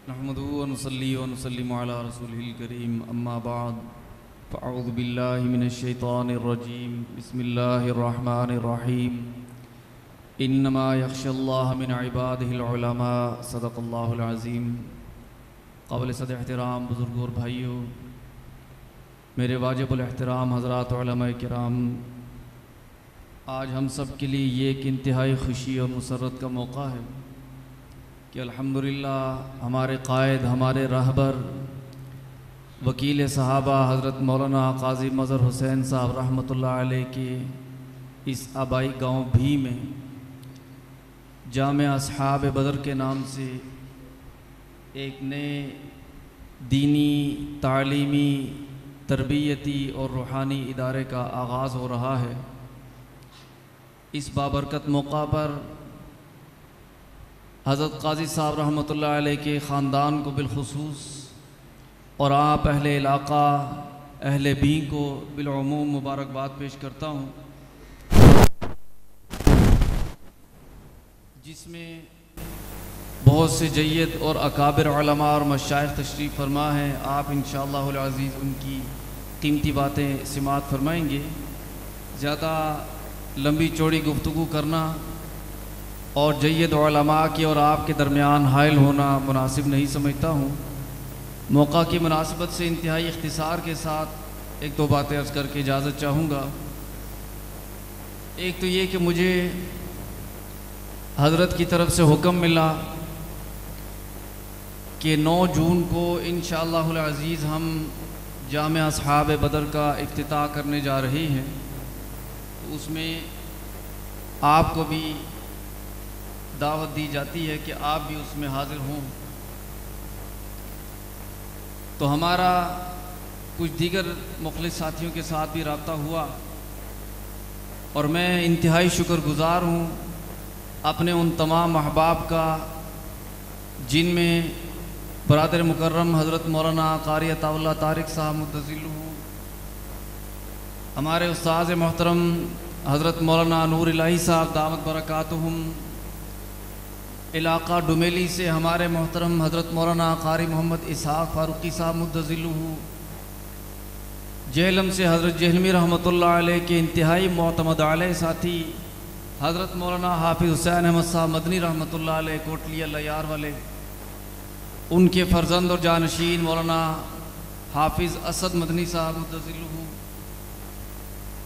नहमदुहु व नुसल्ली व नुसल्लिमु अला रसूलिहिल करीम अम्मा बाद फ़अऊज़ु बिल्लाहि मिनश शैतानिर रजीम बिस्मिल्लाहिर रहमानिर रहीम इन्नमा यख्शल्लाह मिन इबादिहिल उलमा सदक़ल्लाहुल अज़ीम। क़ाबिल सद एहतराम बुज़ुर्गों और भाइयों, मेरे वाजिबुल एहतराम हज़रात उलमाए किराम, आज हम सब के लिए ये एक इंतहाई खुशी और मुसर्रत का मौका है कि अल्हम्दुलिल्लाह हमारे कायद, हमारे रहबर, वकील सहाबा हज़रत मौलाना क़ाज़ी मज़हर हुसैन साहब रहमतुल्लाह अलैह के इस आबाई गांव भी में जामे अस्हाब बदर के नाम से एक नए दीनी, तालीमी, तरबियती और रूहानी इदारे का आगाज़ हो रहा है। इस बाबरकत मौका पर हज़रत क़ाज़ी साहब रहमतुल्लाह अलैह के ख़ानदान को बिलख़ुसूस और आप अहले इलाक़ा, अहले भी को बिलउमूम मुबारकबाद पेश करता हूँ, जिसमें बहुत से जय्यद और अकाबिर उलमा और मशाइख़ तशरीफ़ फरमा हैं। आप इंशाअल्लाहुल अज़ीज़ उनकी कीमती बातें सिमात फरमाएंगे। ज़्यादा लंबी चौड़ी गुफ्तगू करना और जय्यद उलमा के और आपके दरमियान हाइल होना मुनासिब नहीं समझता हूँ। मौका की मुनासिबत से इंतहाई इख्तिसार के साथ एक दो बातें अर्ज़ करके इजाज़त चाहूँगा। एक तो ये कि मुझे हज़रत की तरफ से हुक्म मिला कि 9 जून को इंशाअल्लाहुल अज़ीज़ हम जामे अस्हाब बदर का इफ्तिताह करने जा रहे हैं, तो उसमें आपको भी दावत दी जाती है कि आप भी उसमें हाज़िर हों। तो हमारा कुछ दीगर मुख़लिस साथियों के साथ भी रब्ता हुआ और मैं इंतहाई शुक्रगुज़ार हूँ अपने उन तमाम अहबाब का जिनमें बरादर मुकर्रम हज़रत मौलाना क़ारी अताउल्लाह तारिक साहब मुद्दज़िल्लुहु, हमारे उस्ताद मोहतरम हज़रत मौलाना नूर इलाही साहब दामत बरकातुहुम, इलाक़ा डुमेली से हमारे मोहतरम हज़रत मौलाना क़ारी मोहम्मद इसहाक़ फ़ारूक़ी साहब मुद्दज़िल्लुहु, जेहलम से हज़रत जहलमी रहमतुल्लाह अलैह के इंतहाई मोअतमद अलैह साथी हज़रत मौलाना हाफिज़ हुसैन अहमद साहब मदनी रहमतुल्लाह अलैह कोटलिया लयार वाले, उनके फ़र्जंद और जानशीन मौलाना हाफिज़ असद मदनी साहब मुद्दज़िल्लुहु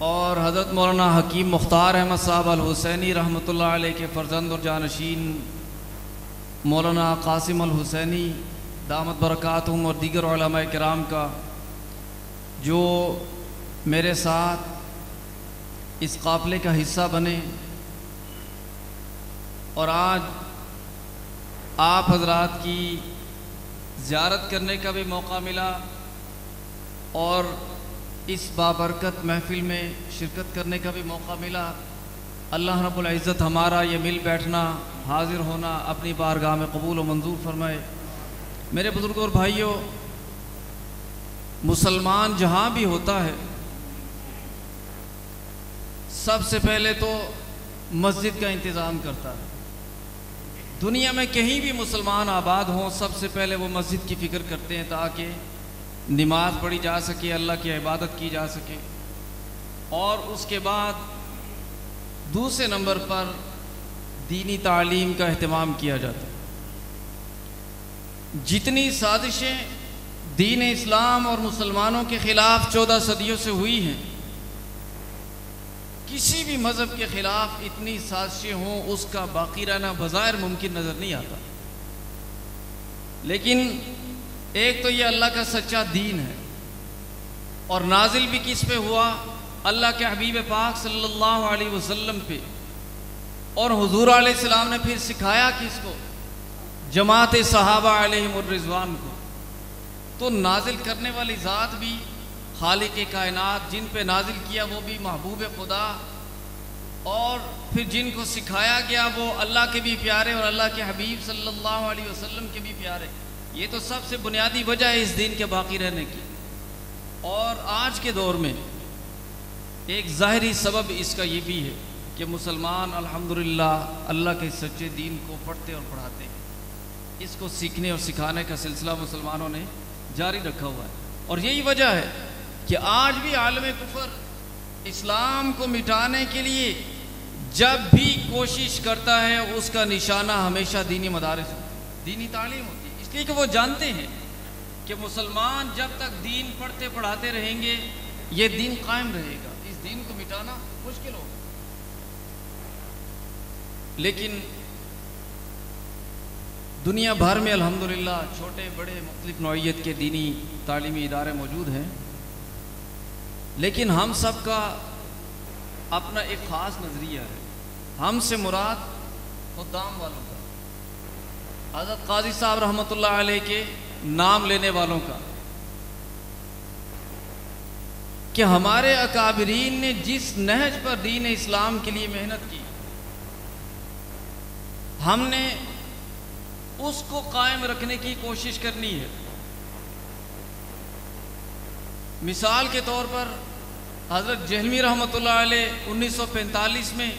और हज़रत मौलाना हकीम मुख्तार अहमद साहब अल हुसैनी रहमतुल्लाह अलैह के फ़र्जंद और जानशीन मौलाना क़ासिम अल हुसैनी दामत बरकातुहुम और दीगर उलमाए किराम का जो मेरे साथ इस काफ़िले का हिस्सा बने और आज आप हज़रात की ज़ियारत करने का भी मौका मिला और इस बाबरकत महफ़िल में शिरकत करने का भी मौका मिला। अल्लाह रब्बुल इज़्ज़त हमारा ये मिल बैठना, हाज़िर होना अपनी बारगाह में कबूल व मंजूर फरमाए। मेरे बुज़ुर्गों और भाइयों, मुसलमान जहाँ भी होता है सबसे पहले तो मस्जिद का इंतज़ाम करता है। दुनिया में कहीं भी मुसलमान आबाद हों, सबसे पहले वो मस्जिद की फ़िक्र करते हैं ताकि नमाज पढ़ी जा सके, अल्लाह की इबादत की जा सके। और उसके बाद दूसरे नंबर पर दीनी तालीम का अहतमाम किया जाता है। जितनी साजिशें दीन इस्लाम और मुसलमानों के ख़िलाफ़ 14 सदियों से हुई हैं, किसी भी मज़हब के ख़िलाफ़ इतनी साजिशें हों उसका बाकी रहना बज़ाहिर मुमकिन नज़र नहीं आता। लेकिन एक तो ये अल्लाह का सच्चा दीन है और नाजिल भी किस पे हुआ, अल्लाह के हबीब पाक सल्लल्लाहु अलैहि वसल्लम पे, और हुज़ूर अलैहिस्सलाम ने फिर सिखाया किसको, जमात सहाबा अलैहिमुर रिज़वान को। तो नाजिल करने वाली ज़ात भी खालिक कायनात, जिन पे नाजिल किया वो भी महबूब खुदा, और फिर जिनको सिखाया गया वो अल्लाह के भी प्यारे और अल्लाह के हबीब सल्लल्लाहु अलैहि वसल्लम के भी प्यारे। ये तो सबसे बुनियादी वजह है इस दीन के बाकी रहने की। और आज के दौर में एक ज़ाहिरी सबब इसका ये भी है कि मुसलमान अल्हम्दुलिल्लाह अल्लाह के सच्चे दीन को पढ़ते और पढ़ाते हैं। इसको सीखने और सिखाने का सिलसिला मुसलमानों ने जारी रखा हुआ है। और यही वजह है कि आज भी आलम कुफर इस्लाम को मिटाने के लिए जब भी कोशिश करता है उसका निशाना हमेशा दीनी मदारिस होती है, दीनी तालीम होती है। इसलिए कि वो जानते हैं कि मुसलमान जब तक दीन पढ़ते पढ़ाते रहेंगे ये दीन कायम रहेगा, इस दीन को मिटाना मुश्किल होगा। लेकिन दुनिया भर में अल्हम्दुलिल्लाह छोटे बड़े मुख्तलिफ नौइयत के दीनी तालीमी इदारे मौजूद हैं, लेकिन हम सब का अपना एक ख़ास नज़रिया है। हमसे मुराद खुद्दाम वालों का, हज़रत काजी साहब रहमतुल्लाह अलैह के नाम लेने वालों का, कि हमारे अकाबिरीन ने जिस नहज पर दीन इस्लाम के लिए मेहनत की हमने उसको कायम रखने की कोशिश करनी है। मिसाल के तौर पर हज़रत जहलमी रहमतुल्लाह अलैह 1945 में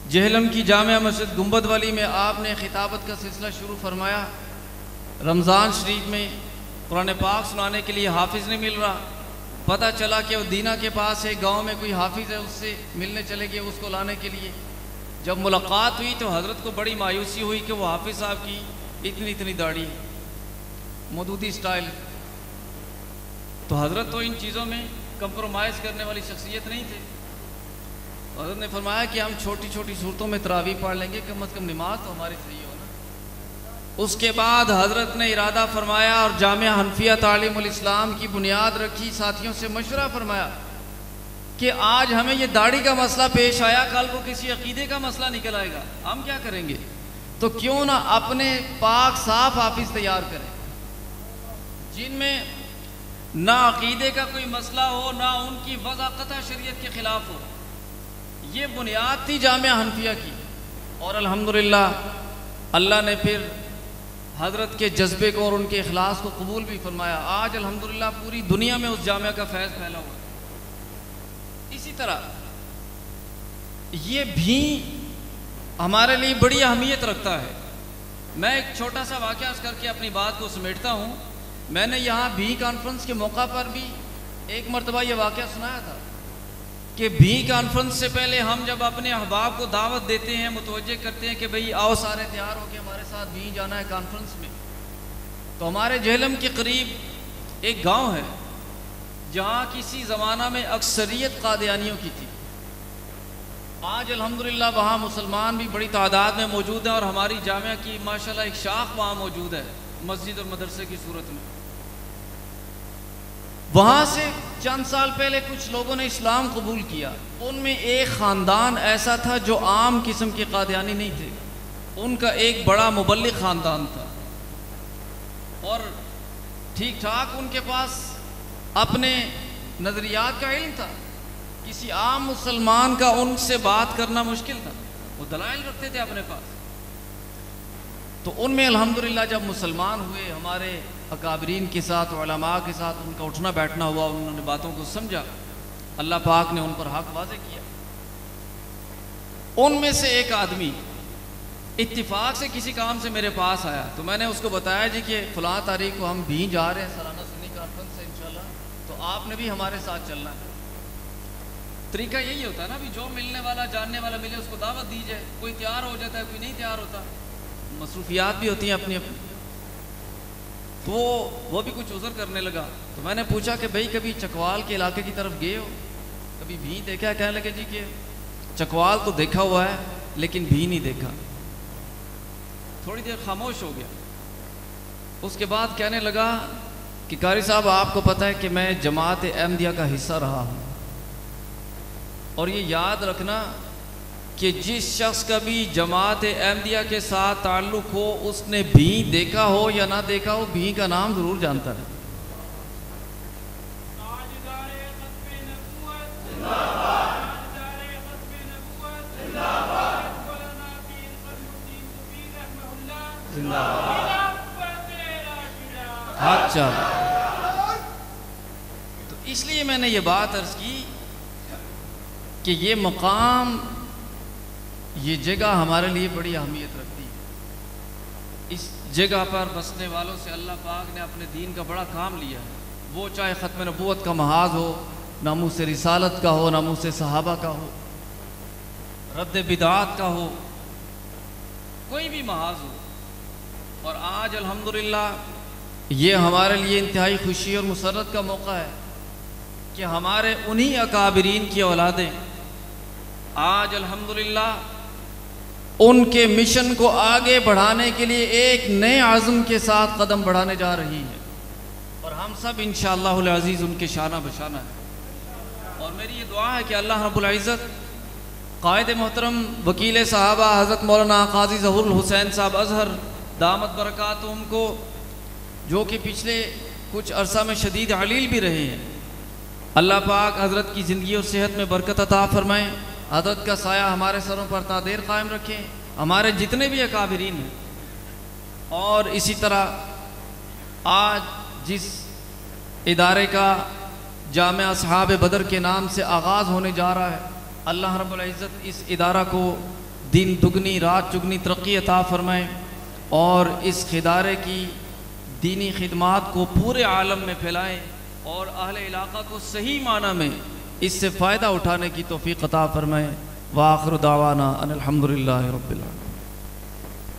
जहलम की जामिया मस्जिद गुंबद वाली में आपने खिताबत का सिलसिला शुरू फरमाया। रमज़ान शरीफ में कुरान पाक सुनाने के लिए हाफिज़ नहीं मिल रहा, पता चला कि वो दीना के पास एक गांव में कोई हाफिज़ है, उससे मिलने चले गए उसको लाने के लिए। जब मुलाकात हुई तो हज़रत को बड़ी मायूसी हुई कि वो हाफिज़ साहब की इतनी इतनी दाढ़ी, मदूदी स्टाइल। तो हज़रत तो इन चीज़ों में कंप्रोमाइज़ करने वाली शख्सियत नहीं थे। हज़रत ने फरमाया कि हम छोटी छोटी सूरतों में तरावीह पढ़ लेंगे, कम अज़ कम नमाज तो हमारी सही हो ना। उसके बाद हज़रत ने इरादा फरमाया और जामिया हनफिया तालीमुल इस्लाम की बुनियाद रखी। साथियों से मशवरा फरमाया कि आज हमें ये दाढ़ी का मसला पेश आया, कल को किसी अकीदे का मसला निकल आएगा, हम क्या करेंगे? तो क्यों ना अपने पाक साफ हाफिज तैयार करें जिनमें ना अकीदे का कोई मसला हो, ना उनकी वज़ाक़ता शरीयत के ख़िलाफ़ हो। ये बुनियाद थी जामिया हनफिया की। और अल्हम्दुलिल्लाह अल्लाह ने फिर हज़रत के जज्बे को और उनके इखलास को कबूल भी फरमाया। आज अल्हम्दुलिल्लाह पूरी दुनिया में उस जामिया का फैज़ फैला हुआ है। इसी तरह ये भी हमारे लिए बड़ी अहमियत रखता है। मैं एक छोटा सा वाक़या करके अपनी बात को समेटता हूँ। मैंने यहाँ भी कॉन्फ्रेंस के मौका पर भी एक मरतबा ये वाक़या सुनाया था कि भी कॉन्फ्रेंस से पहले हम जब अपने अहबाब को दावत देते हैं, मुतवज्जे करते हैं कि भाई आओ सारे तैयार हो के हमारे साथ भी जाना है कॉन्फ्रेंस में, तो हमारे जहलम के करीब एक गांव है जहाँ किसी ज़माना में अक्सरियत कादियानियों की थी। आज अल्हम्दुलिल्लाह वहाँ मुसलमान भी बड़ी तादाद में मौजूद हैं और हमारी जामिया की माशाल्लाह एक शाख वहाँ मौजूद है मस्जिद और मदरसे की सूरत में। वहाँ से चंद साल पहले कुछ लोगों ने इस्लाम कबूल किया। उनमें एक ख़ानदान ऐसा था जो आम किस्म के कादियानी नहीं थे, उनका एक बड़ा मुबल्लिग ख़ानदान था और ठीक ठाक उनके पास अपने नज़रियात का इल्म था। किसी आम मुसलमान का उनसे बात करना मुश्किल था, वो दलाइल रखते थे अपने पास। तो उनमें अल्हम्दुलिल्लाह जब मुसलमान हुए, हमारे अकाबरीन के साथ, उलमा के साथ उनका उठना बैठना हुआ, उन्होंने बातों को समझा, अल्लाह पाक ने उन पर हक वाज़े किया। उनमें से एक आदमी इत्तिफाक से किसी काम से मेरे पास आया, तो मैंने उसको बताया जी कि फ़लाँ तारीख को हम भी जा रहे हैं सालाना सुन्नी कॉन्फ्रेंस से इंशाल्लाह, तो आपने भी हमारे साथ चलना है। तरीका यही होता है ना, भी जो मिलने वाला जानने वाला मिले उसको दावत दी जाए। कोई तैयार हो जाता है, कोई नहीं तैयार होता, मसरूफियात भी होती हैं अपनी अपनी। तो वो भी कुछ उज़र करने लगा। तो मैंने पूछा कि भाई कभी चकवाल के इलाके की तरफ गए हो, कभी भी देखा है? कहने लगे जी कि चकवाल तो देखा हुआ है लेकिन भी नहीं देखा। थोड़ी देर खामोश हो गया। उसके बाद कहने लगा कि कारी साहब आपको पता है कि मैं जमात अहमदिया का हिस्सा रहा हूँ, और ये याद रखना कि जिस शख्स का भी जमात अहमदिया के साथ ताल्लुक़ हो, उसने भी देखा हो या ना देखा हो, भी का नाम ज़रूर जानता है। अच्छा, तो इसलिए मैंने ये बात अर्ज़ की कि ये मकाम, ये जगह हमारे लिए बड़ी अहमियत रखती है। इस जगह पर बसने वालों से अल्लाह पाक ने अपने दीन का बड़ा काम लिया है। वो चाहे ख़त्म नबूवत का महाज हो, नामूस रिसालत का हो, नामूस सहाबा का हो, रद्द बिदात का हो, कोई भी महाज हो। और आज अल्हम्दुलिल्लाह ये हमारे लिए इंतहाई खुशी और मुसर्रत का मौका है कि हमारे उन्हीं अकाबरीन की औलादें आज अल्हम्दुलिल्लाह उनके मिशन को आगे बढ़ाने के लिए एक नए आज़म के साथ कदम बढ़ाने जा रही है। और हम सब इंशाअल्लाहुल अज़ीज़ उनके शाना बशाना है। और मेरी ये दुआ है कि अल्लाह रब्बुल इज़्ज़त कायद मोहतरम वकील साहबा हज़रत मौलाना क़ाज़ी ज़हूरुल हुसैन साहब अज़हर दामत बरकातुहुम को, जो कि पिछले कुछ अरसा में शदीद अलील भी रहे हैं, अल्लाह पाक हज़रत की ज़िंदगी और सेहत में बरकत अता फ़रमाएँ। हज़रत का साया हमारे सरों पर तादेर कायम रखें, हमारे जितने भी अकाबरीन हैं। और इसी तरह आज जिस इदारे का जामिया असहाब बदर के नाम से आगाज़ होने जा रहा है, अल्लाह रब्बुल इज़्ज़त इस इदारा को दिन दुगनी रात चुगनी तरक्की अता फ़रमाएँ और इस इदारे की दीनी खिदमात को पूरे आलम में फैलाएँ और अहले इलाक़ा को सही माना में इससे फ़ायदा उठाने की तौफ़ीक़ अता फ़रमाएँ। व आख़िरु दावाना अनिल हम्दुलिल्लाहि रब्बिल आलमीन।